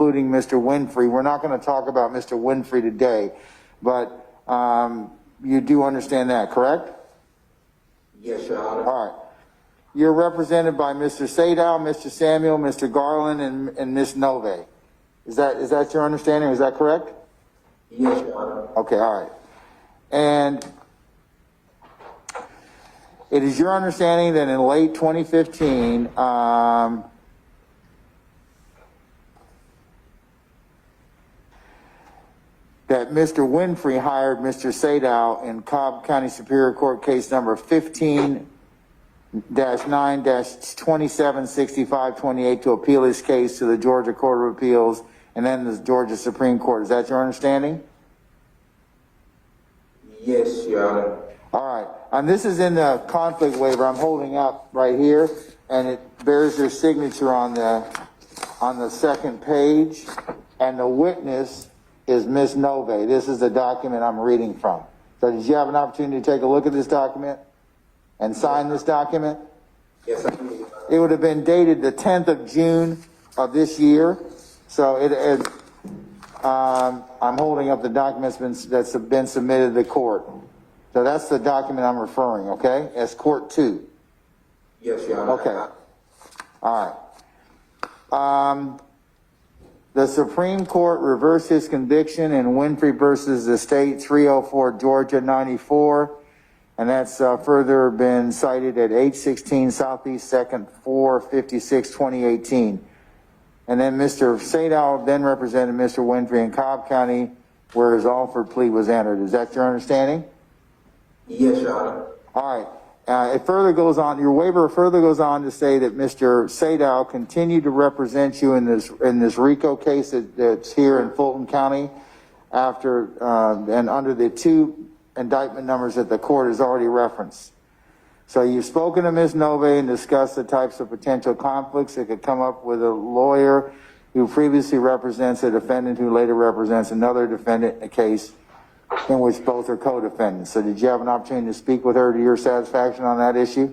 including Mr. Winfrey. We're not going to talk about Mr. Winfrey today, but you do understand that, correct? Yes, Your Honor. All right. You're represented by Mr. Sadow, Mr. Samuel, Mr. Garland, and Ms. Nove. Is that your understanding? Is that correct? Yes, Your Honor. Okay, all right. And it is your understanding that in late 2015, that Mr. Winfrey hired Mr. Sadow in Cobb County Superior Court case number 15-9-276528 to appeal his case to the Georgia Court of Appeals and then the Georgia Supreme Court. Is that your understanding? Yes, Your Honor. All right. And this is in the conflict waiver I'm holding up right here, and it bears your signature on the second page, and the witness is Ms. Nove. This is the document I'm reading from. So did you have an opportunity to take a look at this document and sign this document? Yes, I did. It would have been dated the 10th of June of this year. So I'm holding up the documents that's been submitted to the court. So that's the document I'm referring, okay? As Court 2. Yes, Your Honor. Okay. All right. The Supreme Court reversed his conviction in Winfrey versus the State 304 Georgia 94, and that's further been cited at 816 Southeast 2nd 456 2018. And then Mr. Sadow then represented Mr. Winfrey in Cobb County, where his offered plea was entered. Is that your understanding? Yes, Your Honor. All right. It further goes on, your waiver further goes on to say that Mr. Sadow continued to represent you in this RICO case that's here in Fulton County after, and under the two indictment numbers that the court has already referenced. So you've spoken to Ms. Nove and discussed the types of potential conflicts that could come up with a lawyer who previously represents a defendant who later represents another defendant in a case in which both are co-defendants. So did you have an opportunity to speak with her to your satisfaction on that issue?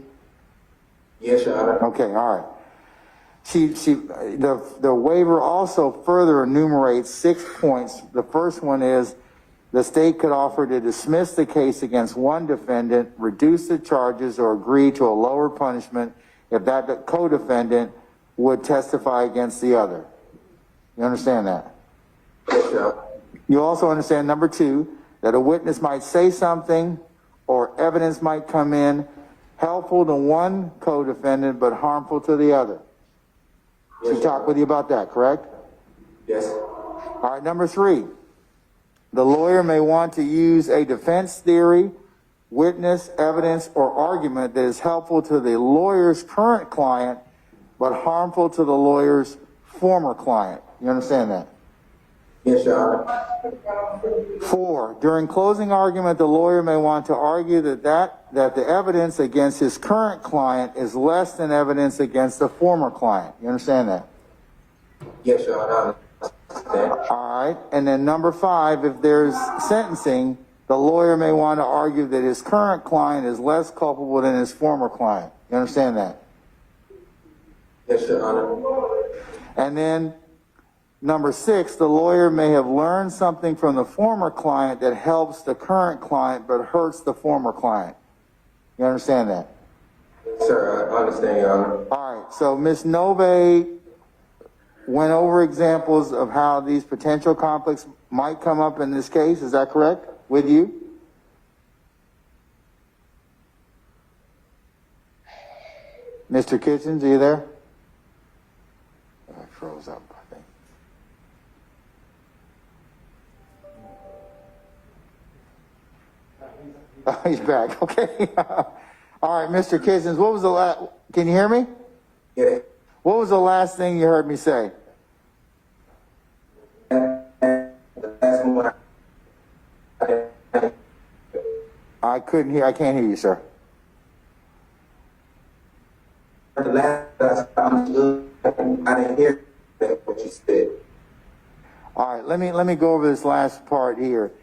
Yes, Your Honor. Okay, all right. The waiver also further enumerates 6 points. The first one is the state could offer to dismiss the case against one defendant, reduce the charges, or agree to a lower punishment if that co-defendant would testify against the other. You understand that? Yes, Your Honor. You also understand, number 2, that a witness might say something or evidence might come in helpful to one co-defendant but harmful to the other. Yes, She talked with you about that, correct? Yes. All right, number 3, the lawyer may want to use a defense theory, witness, evidence, or argument that is helpful to the lawyer's current client but harmful to the lawyer's former client. You understand that? Yes, Your Honor. 4, during closing argument, the lawyer may want to argue that the evidence against his current client is less than evidence against the former client. You understand that? Yes, Your Honor. All right. And then number 5, if there's sentencing, the lawyer may want to argue that his current client is less culpable than his former client. You understand that? Yes, Your Honor. And then number 6, the lawyer may have learned something from the former client that helps the current client but hurts the former client. You understand that? Sir, I understand, Your Honor. All right. So Ms. Nove went over examples of how these potential conflicts might come up in this case. Is that correct with you? Mr. Kitchens, are you there? I froze up, I think. Oh, he's back. Okay. All right, Mr. Kitchens, what was the last? Can you hear me? Yeah. What was the last thing you heard me say? I couldn't hear. I can't hear you, sir. I didn't hear what you said. All right, let me go over this last part here.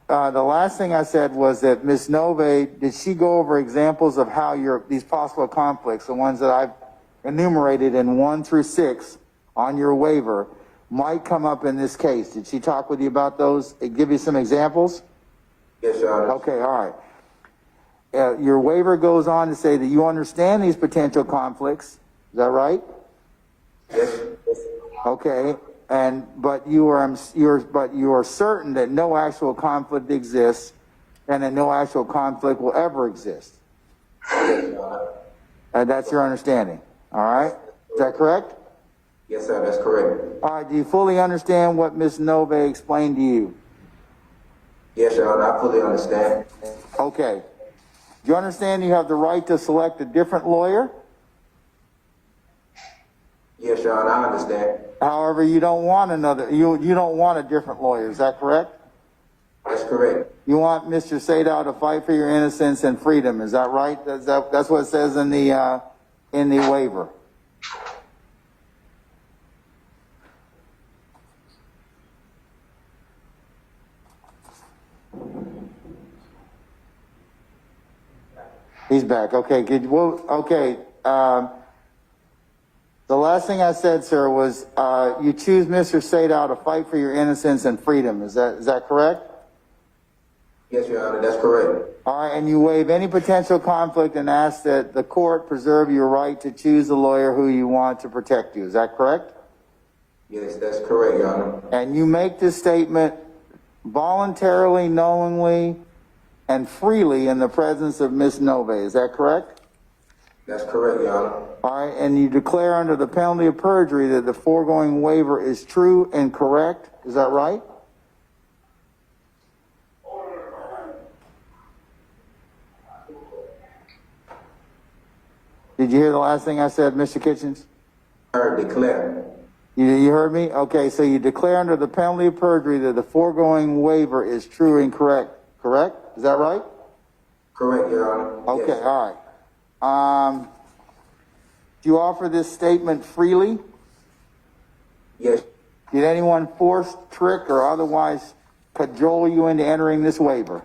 The last thing I said was that Ms. Nove, did she go over examples of how these possible conflicts, the ones that I've enumerated in 1 through 6 on your waiver, might come up in this case. Did she talk with you about those? Give you some examples? Yes, Your Honor. Okay, all right. Your waiver goes on to say that you understand these potential conflicts. Is that right? Yes. Okay, but you are certain that no actual conflict exists, and that no actual conflict will ever exist. Yes, Your Honor. And that's your understanding. All right, is that correct? Yes, sir, that's correct. All right. Do you fully understand what Ms. Nove explained to you? Yes, Your Honor, I fully understand. Okay. Do you understand you have the right to select a different lawyer? Yes, Your Honor, I understand. However, you don't want you don't want a different lawyer. Is that correct? That's correct. You want Mr. Sadow to fight for your innocence and freedom. Is that right? That's what it says in the waiver. He's back. Okay. Good. Well, okay. The last thing I said, sir, was you choose Mr. Sadow to fight for your innocence and freedom. Is that correct? Yes, Your Honor, that's correct. All right, and you waive any potential conflict and ask that the court preserve your right to choose the lawyer who you want to protect you. Is that correct? Yes, that's correct, Your Honor. And you make this statement voluntarily, knowingly, and freely in the presence of Ms. Nove. Is that correct? That's correct, Your Honor. All right, and you declare under the penalty of perjury that the foregoing waiver is true and correct. Is that right? Did you hear the last thing I said, Mr. Kitchens? Declare. You heard me? Okay, so you declare under the penalty of perjury that the foregoing waiver is true and correct. Correct? Is that right? Correct, Your Honor. Okay, Yes. all right. Do you offer this statement freely? Yes. Did anyone force, trick, or otherwise cajole you into entering this waiver?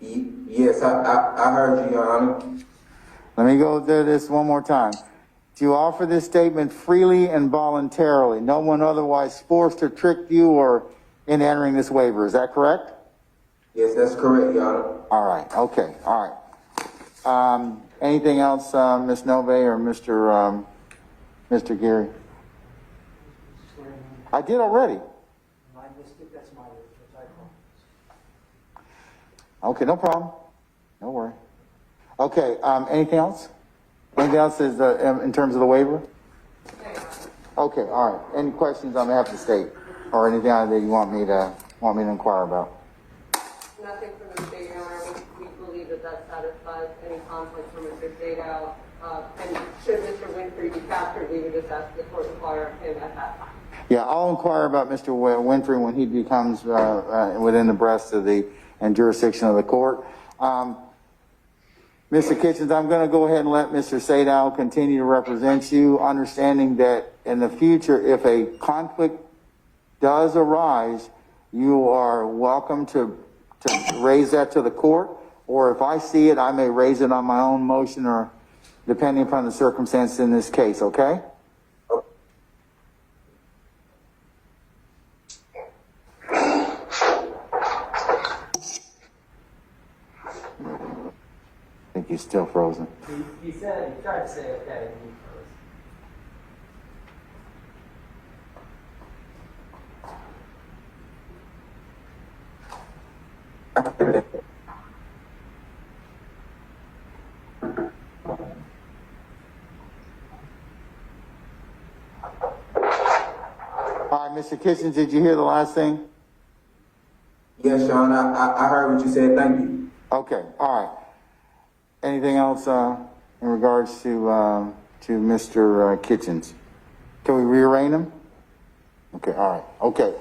Yes, I heard you, Your Honor. Let me go through this one more time. Do you offer this statement freely and voluntarily? No one otherwise forced or tricked you or in entering this waiver. Is that correct? Yes, that's correct, Your Honor. All right. Okay. All right. Anything else, Ms. Nove or Mr. Geary? I did already. I missed it, that's my typo. Okay, no problem. No worry. Okay, anything else? Anything else is in terms of the waiver? Okay, all right. Any questions on behalf of the state or anything that you want me to inquire about? Nothing from the state, Your Honor. We believe that satisfies any conflict from Mr. Sadow. And should Mr. Winfrey be captured, we would just ask the court to fire him at that time. Yeah, I'll inquire about Mr. Winfrey when he becomes within the breast of the and jurisdiction of the court. Mr. Kitchens, I'm going to go ahead and let Mr. Sadow continue to represent you, understanding that in the future, if a conflict does arise, you are welcome to raise that to the court, or if I see it, I may raise it on my own motion or depending upon the circumstances in this case, okay? I think he's still frozen. He said, he tried to say okay, and he froze. All right, Mr. Kitchens, did you hear the last thing? Yes, Sean, I heard what you said. Thank you. Okay, all right. Anything else in regards to Mr. Kitchens? Can we rearrange him? Okay, all right. Okay.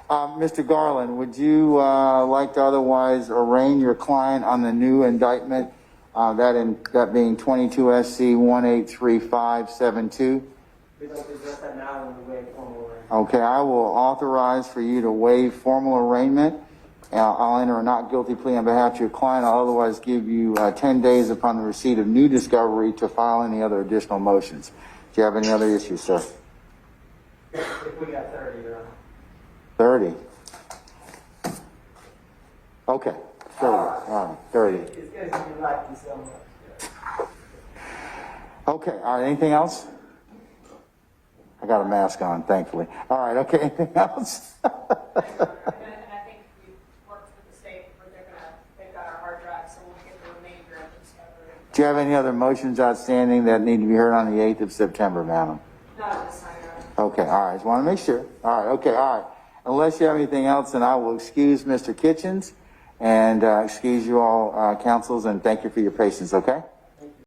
Mr. Garland, would you like to otherwise arraign your client on the new indictment, that being 22 SC 183572? We'd like to address that now in the way of formal arrangement. Okay, I will authorize for you to waive formal arraignment. I'll enter a not guilty plea on behalf of your client. I'll otherwise give you 10 days upon the receipt of new discovery to file any other additional motions. Do you have any other issues, sir? If we got 30, Your Honor. 30. Okay, 30. All right, 30. It's because you like me so much. Okay, all right, anything else? I got a mask on, thankfully. All right, okay, anything else? And I think we've worked with the state where they've got our hard drive, so we'll get the remainder of the discovery. Do you have any other motions outstanding that need to be heard on the 8th of September, madam? Not at this time, Your Honor. Okay, all right, just want to make sure. All right, okay, all right. Unless you have anything else, then I will excuse Mr. Kitchens and excuse you all, counsels, and thank you for your patience, okay?